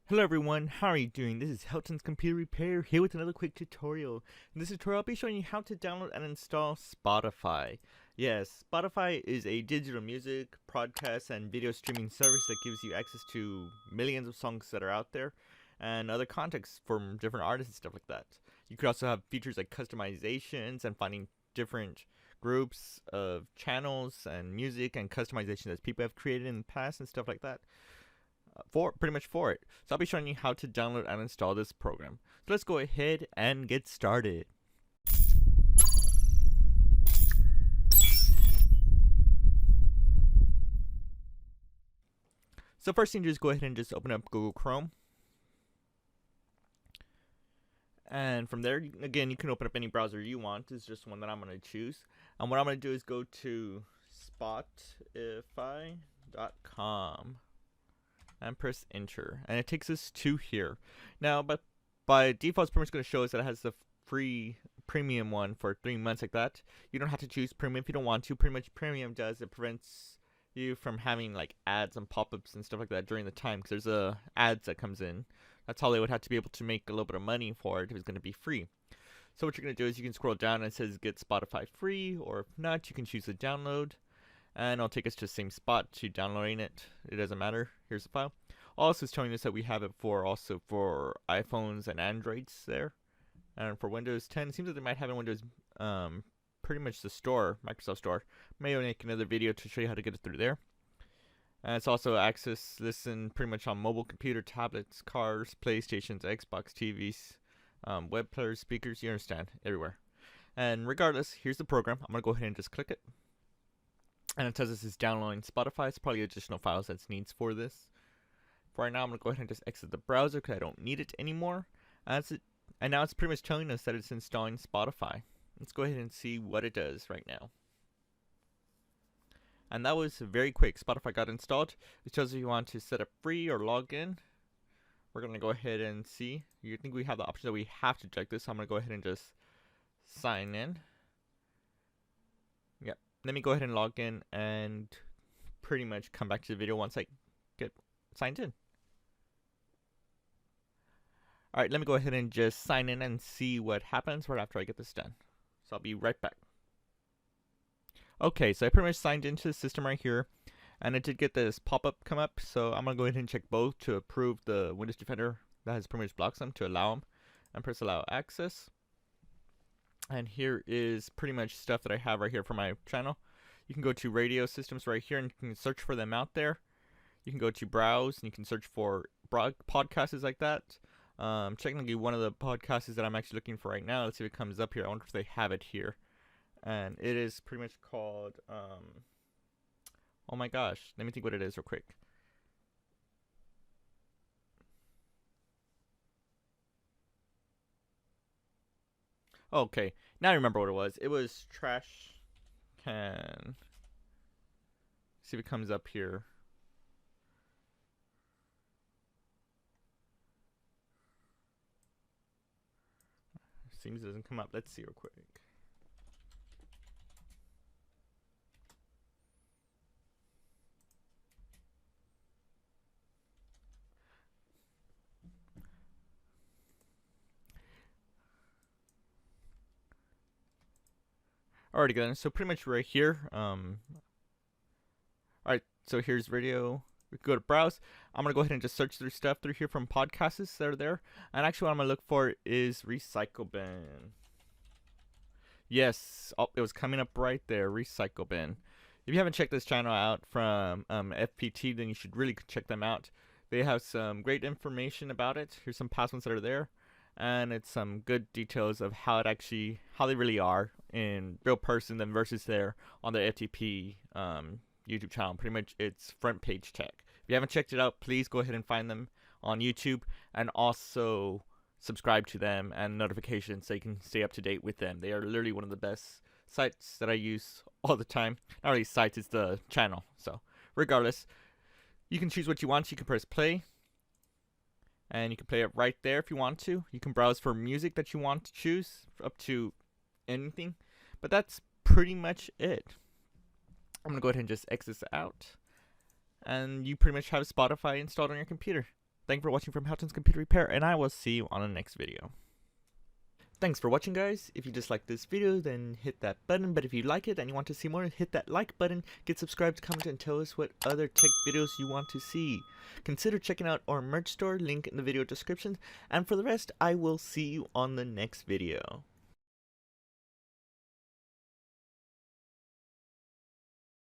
Hello everyone, how are you doing? This is Helton's Computer Repair here with another quick tutorial. In this tutorial I'll be showing you how to download and install Spotify. Yes, Spotify is a digital music, podcast, and video streaming service that gives you access to millions of songs that are out there and other contexts from different artists and stuff like that. You could also have features like customizations and finding different groups of channels and music and customizations that people have created in the past and stuff like that for pretty much for it. So I'll be showing you how to download and install this program. So let's go ahead and get started. So first thing to do is go ahead and just open up Google Chrome. And from there, again, you can open up any browser you want. This is just one that I'm going to choose. And what I'm going to do is go to Spotify.com and press enter, and it takes us to here. Now, but by default, it's pretty much going to show us that it has the free premium one for 3 months like that. You don't have to choose premium if you don't want to. Pretty much premium does, it prevents you from having like ads and pop-ups and stuff like that during the time, because there's ads that comes in. That's how they would have to be able to make a little bit of money for it if it's going to be free. So what you're going to do is you can scroll down and it says get Spotify free, or if not, you can choose to download. And it'll take us to the same spot to downloading it. It doesn't matter. Here's the file. Also, it's telling us that we have it for iPhones and Androids there. And for Windows 10, it seems that they might have it in Windows, pretty much the store, Microsoft Store. May make another video to show you how to get it through there. And it's also listen pretty much on mobile computer, tablets, cars, PlayStations, Xbox TVs, web players, speakers, you understand, everywhere. And regardless, here's the program. I'm going to go ahead and just click it. And it says this is downloading Spotify. It's probably additional files that it needs for this. For right now, I'm going to go ahead and just exit the browser because I don't need it anymore. And now it's pretty much telling us that it's installing Spotify. Let's go ahead and see what it does right now. And that was very quick. Spotify got installed. It shows if you want to set up free or log in. We're going to go ahead and see. You think we have the option that we have to check this. So I'm going to go ahead and just sign in. Yep. Let me go ahead and log in and pretty much come back to the video once I get signed in. Alright, let me go ahead and just sign in and see what happens right after I get this done. So I'll be right back. Okay, so I pretty much signed into the system right here. And it did get this pop-up come up. So I'm going to go ahead and check both to approve the Windows Defender that has pretty much blocked them to allow them. And press allow access. And here is pretty much stuff that I have right here for my channel. You can go to radio systems right here and you can search for them out there. You can go to browse and you can search for podcasts like that. Technically one of the podcasts that I'm actually looking for right now. Let's see if it comes up here. I wonder if they have it here. And it is pretty much called, oh my gosh. Let me think what it is real quick. Okay, now I remember what it was. It was Trash Can. See if it comes up here. Seems it doesn't come up. Let's see real quick. Alrighty then, so pretty much right here, alright, so here's radio. We can go to browse. I'm going to go ahead and just search through stuff through here from podcasts that are there. And actually what I'm going to look for is Recycle Bin. Yes, oh, it was coming up right there, Recycle Bin. If you haven't checked this channel out from FPT, then you should really check them out. They have some great information about it. Here's some past ones that are there. And it's some good details of how they really are in real person than versus there on the FTP YouTube channel. Pretty much it's front page tech. If you haven't checked it out, please go ahead and find them on YouTube and also subscribe to them and notifications so you can stay up to date with them. They are literally one of the best sites that I use all the time. Not really sites, it's the channel. So regardless, you can choose what you want. You can press play. And you can play it right there if you want to. You can browse for music that you want to choose up to anything. But that's pretty much it. I'm going to go ahead and just exit out. And you pretty much have Spotify installed on your computer. Thank you for watching from Houghton's Computer Repair, and I will see you on the next video. Thanks for watching, guys. If you disliked this video, then hit that button. But if you like it and you want to see more, hit that like button, get subscribed, comment, and tell us what other tech videos you want to see. Consider checking out our merch store, link in the video description. And for the rest, I will see you on the next video.